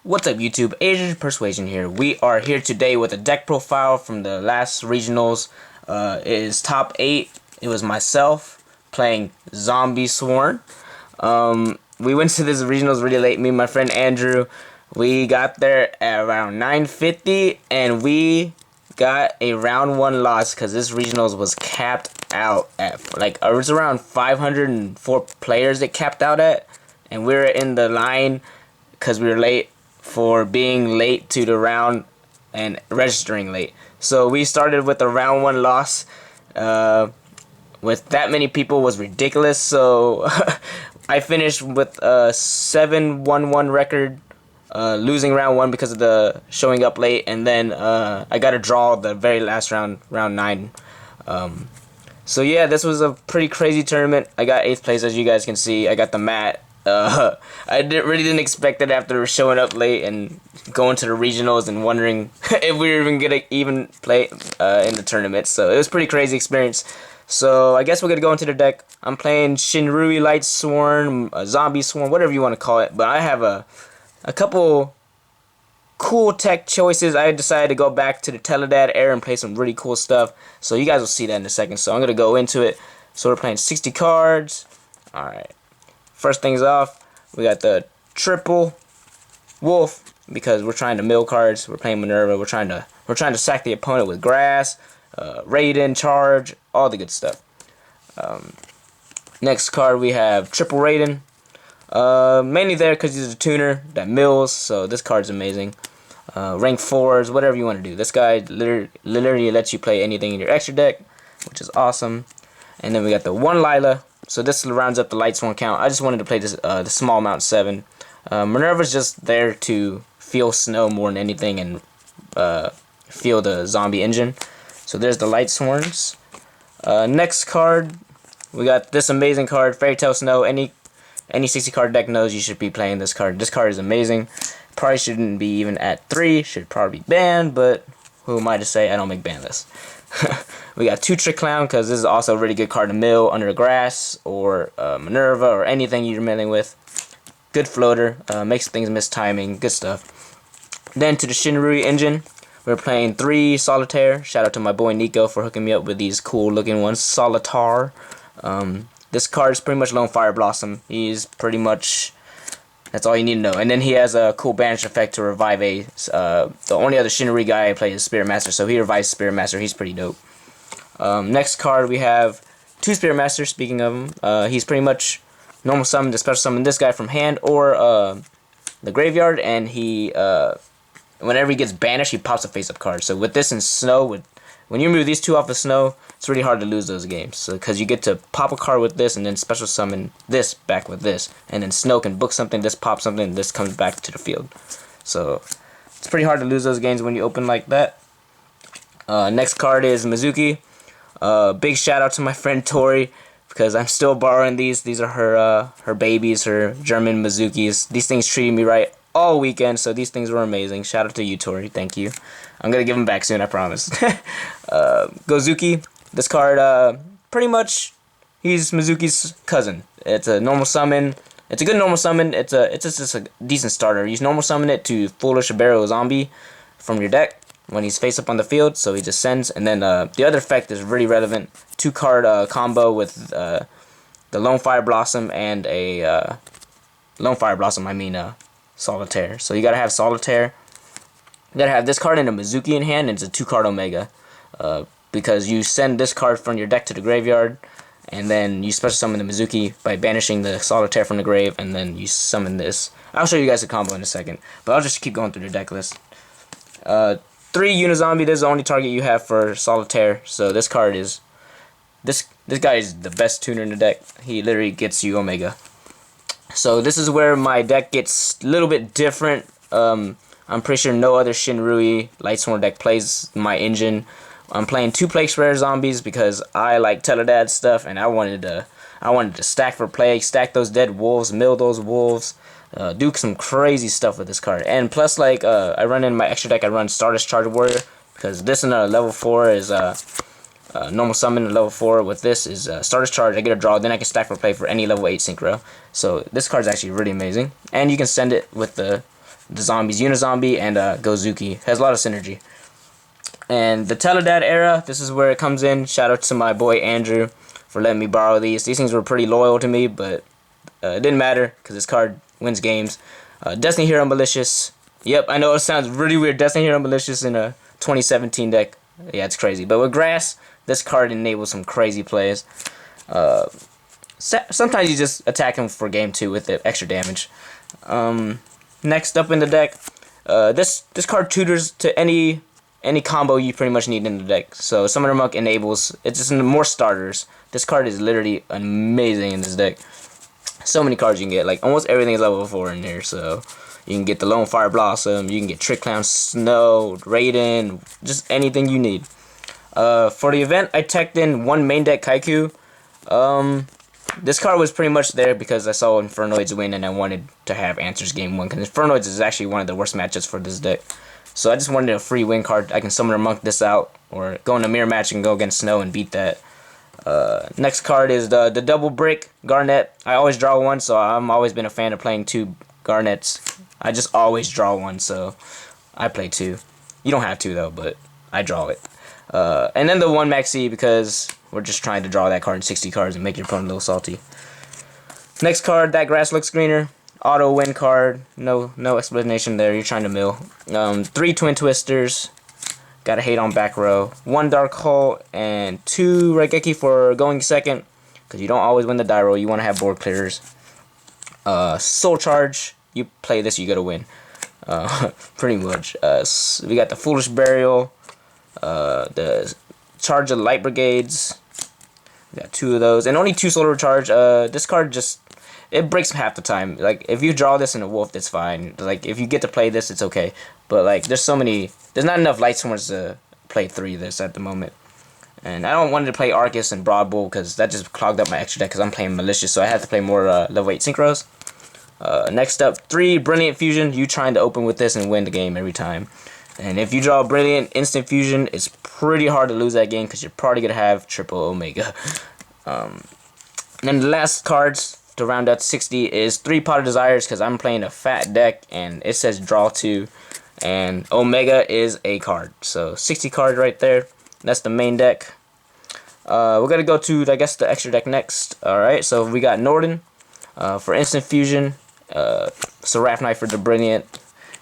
What's up YouTube, Asian Persuasion here. We are here today with a deck profile from the last regionals. It is top 8. It was myself playing Zombie Sworn. We went to this regionals really late, me and my friend Andrew. We got there at around 9:50 and we got a round 1 loss because this regionals was capped out at like it was around 504 players it capped out at, and we were in the line because we were late for being late to the round and registering late. So we started with a round 1 loss. With that many people was ridiculous. So I finished with a 7-1-1 record, losing round 1 because of the showing up late, and then I got a draw the very last round, round 9. So yeah, this was a pretty crazy tournament. I got 8th place, as you guys can see. I got the mat. I really didn't expect it after showing up late and going to the regionals and wondering if we were even gonna play in the tournament. So it was a pretty crazy experience. So I guess we're gonna go into the deck. I'm playing Shinrui, Lightsworn, Zombie Sworn, whatever you want to call it. But I have a couple cool tech choices. I decided to go back to the Teledad era and play some really cool stuff. So you guys will see that in a second. So I'm gonna go into it. So we're playing 60 cards. All right. First things off, we got the triple wolf because we're trying to mill cards. We're playing Minerva. We're trying to sack the opponent with grass, Raiden, charge, all the good stuff. Next card we have triple Raiden. Mainly there because he's a tuner that mills. So this card's amazing. Rank 4s, whatever you want to do. This guy literally lets you play anything in your extra deck, which is awesome. And then we got the 1 Lila. So this rounds up the Lightsworn count. I just wanted to play this the small amount 7. Minerva's just there to feel snow more than anything and feel the zombie engine. So there's the Lightsworns. Next card, we got this amazing card, Fairy Tale Snow. Any 60 card deck knows you should be playing this card. This card is amazing. Probably shouldn't be even at 3. Should probably be banned, but who am I to say I don't make ban lists. We got 2 Trick Clown because this is also a really good card to mill under the grass or Minerva or anything you're milling with. Good floater, makes things miss timing, good stuff. Then to the Shinrui engine, we're playing 3 Solitaire. Shout out to my boy Nico for hooking me up with these cool looking ones. Solitar. This card is pretty much Lone Fire Blossom. He's pretty much, that's all you need to know. And then he has a cool banish effect to revive a, the only other Shinrui guy I play is Spirit Master, so he revives Spirit Master. He's pretty dope. Next card we have 2 Spirit Masters. Speaking of him, he's pretty much normal summon to special summon this guy from hand or the graveyard, and he whenever he gets banished, he pops a face-up card. So with this and Snow, when you remove these 2 off of Snow, it's really hard to lose those games. So because you get to pop a card with this and then special summon this back with this, and then Snow can book something, this pops something, and this comes back to the field. So it's pretty hard to lose those games when you open like that. Next card is Mizuki. Big shout out to my friend Tori because I'm still borrowing these. These are her babies, her German Mizukis. These things treated me right all weekend, so these things were amazing. Shout out to you, Tori. Thank you. I'm gonna give them back soon, I promise. Gozuki. This card, pretty much, he's Mizuki's cousin. It's a normal summon. It's a good normal summon. It's just a decent starter. You normal summon it to Foolish Ibero Zombie from your deck when he's face up on the field, so he just sends. And then the other effect is really relevant. 2 card combo with the Lone Fire Blossom and a Solitaire. So you gotta have Solitaire. You gotta have this card and a Mizuki in hand, and it's a 2 card Omega. Because you send this card from your deck to the graveyard, and then you special summon the Mizuki by banishing the Solitaire from the grave, and then you summon this. I'll show you guys the combo in a second, but I'll just keep going through the deck list. 3 Uni-Zombie, this is the only target you have for Solitaire, so this card is, this guy is the best tuner in the deck. He literally gets you Omega. So this is where my deck gets a little bit different. I'm pretty sure no other Shinrui Lightsworn deck plays my engine. I'm playing 2 Plague Rare Zombies because I like Teledad stuff, and I wanted to stack for plague, stack those dead wolves, mill those wolves, do some crazy stuff with this card. And plus, like, I run in my extra deck, I run Stardust Charge Warrior because this in a level 4 is normal summon. Level 4 with this is Stardust Charge. I get a draw, then I can stack for play for any level 8 synchro. So this card's actually really amazing, and you can send it with the the zombies Uni-Zombie and Gozuki. Has a lot of synergy. And the Teledad era, this is where it comes in. Shout out to my boy Andrew for letting me borrow these. These things were pretty loyal to me, but it didn't matter because this card wins games. Destiny Hero Malicious. Yep, I know it sounds really weird. Destiny Hero Malicious in a 2017 deck. Yeah, it's crazy. But with Grass, this card enables some crazy plays. Sometimes you just attack him for game 2 with the extra damage. Next up in the deck, this card tutors to any combo you pretty much need in the deck. So Summoner Monk enables, it's just more starters. This card is literally amazing in this deck. So many cards you can get, like almost everything is level 4 in here. So you can get the Lone Fire Blossom, you can get Trick Clown, Snow, Raiden, just anything you need. For the event, I teched in one main deck Kaiku. This card was pretty much there because I saw Infernoids win and I wanted to have answers game 1, because Infernoids is actually one of the worst matchups for this deck. So I just wanted a free win card. I can Summoner Monk this out, or go in a mirror match and go against Snow and beat that. Next card is the double brick Garnet. I always draw one, so I'm always been a fan of playing 2 Garnets. I just always draw one, so I play 2. You don't have to though, but I draw it. And then the 1 Maxi, because we're just trying to draw that card in 60 cards and make your opponent a little salty. Next card, That Grass Looks Greener. Auto win card. No explanation there. You're trying to mill. 3 Twin Twisters. Gotta hate on back row. 1 Dark Hole and 2 Raigeki for going second, because you don't always win the die roll. You want to have board clearers. Soul Charge. You play this, you gotta win. Pretty much. We got the Foolish Burial. The Charge of Light Brigades. We got 2 of those, and only 2 Solar Recharge. This card just, it breaks half the time. Like, if you draw this in a Wolf, that's fine. Like, if you get to play this, it's okay. But like, there's not enough Lightsworns to play 3 of this at the moment. And I don't want to play Arcus and Broad Bull because that just clogged up my extra deck because I'm playing Malicious, so I have to play more level 8 Synchros. Next up, 3 Brilliant Fusion. You trying to open with this and win the game every time. And if you draw Brilliant Instant Fusion, it's pretty hard to lose that game because you're probably going to have triple Omega. And then the last cards to round out 60 is 3 Pot of Desires, because I'm playing a fat deck and it says draw 2. And Omega is a card. So 60 cards right there. That's the main deck. We're going to go to, I guess, the extra deck next. Alright, so we got Norden for Instant Fusion. Seraph Knight for the Brilliant.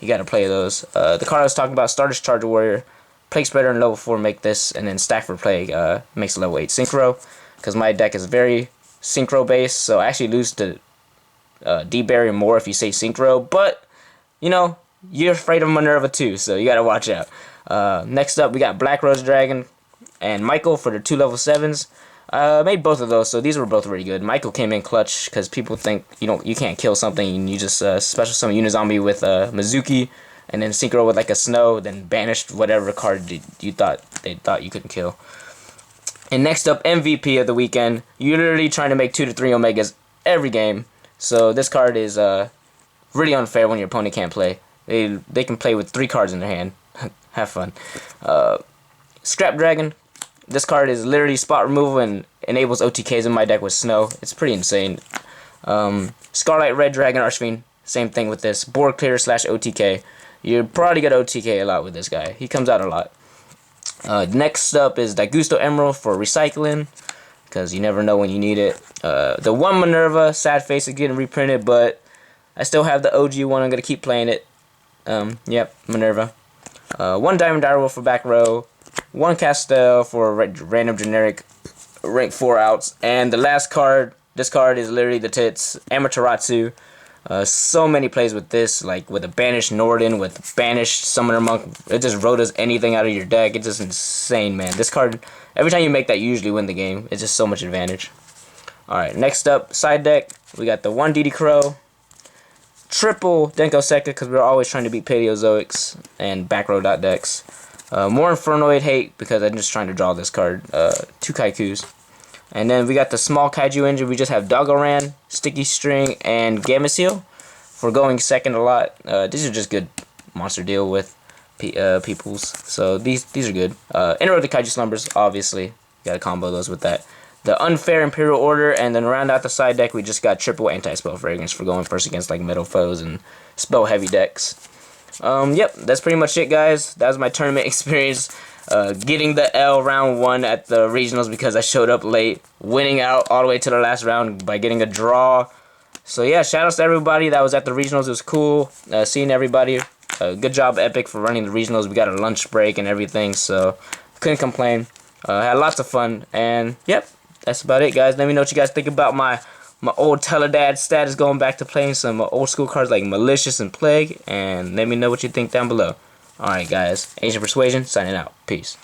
You got to play those. The card I was talking about, Stardust Charger Warrior. Plague Spreader in level 4 make this, and then Stack for Plague makes level 8 Synchro. Because my deck is very Synchro based, so I actually lose to D-Barrier more if you say Synchro. But, you know, you're afraid of Minerva too, so you got to watch out. Next up, we got Black Rose Dragon and Michael for the 2 level 7s. Made both of those, so these were both really good. Michael came in clutch because people think you can't kill something, and you just special summon Uni-Zombie with Mizuki, and then synchro with like a Snow, then banished whatever card they thought you couldn't kill. And next up, MVP of the weekend. You're literally trying to make 2 to 3 Omegas every game, so this card is really unfair when your opponent can't play. They can play with 3 cards in their hand. Have fun. Scrap Dragon. This card is literally spot removal and enables OTKs in my deck with Snow. It's pretty insane. Scarlet Red Dragon Archfiend. Same thing with this. Board clear / OTK. You're probably going to OTK a lot with this guy. He comes out a lot. Next up is Daigusto Emerald for recycling, because you never know when you need it. The 1 Minerva, sad face is getting reprinted, but I still have the OG one. I'm going to keep playing it. Yep, Minerva. 1 Diamond Direwolf for back row. 1 Castel for random generic rank 4 outs. And the last card, this card is literally the tits. Amaterasu. So many plays with this, like with a banished Norden, with banished Summoner Monk. It just rotas anything out of your deck. It's just insane, man. This card, every time you make that, you usually win the game. It's just so much advantage. Alright, next up, side deck. We got the 1 DD Crow. Triple Denko Sekka, because we're always trying to beat Paleozoics and back row dot decks. More Infernoid hate, because I'm just trying to draw this card. 2 Kaikus. And then we got the small Kaiju engine. We just have Doggoran, Sticky String, and Gamma Seal for going second a lot. These are just good monster deal with peoples. So these are good. Interroad the Kaiju Slumbers, obviously. Gotta combo those with that. The Unfair Imperial Order, and then round out the side deck, we just got triple Anti-Spell Fragrance for going first against like metal foes and spell heavy decks. Yep, that's pretty much it, guys. That was my tournament experience. Getting the L round 1 at the regionals because I showed up late, winning out all the way to the last round by getting a draw. So yeah, shoutouts to everybody that was at the regionals. It was cool seeing everybody. Good job, Epic, for running the regionals. We got a lunch break and everything, so couldn't complain. Had lots of fun, and yep, that's about it, guys. Let me know what you guys think about my old Teledad status, going back to playing some old school cards like Malicious and Plague, and let me know what you think down below. Alright, guys, Ancient Persuasion signing out. Peace.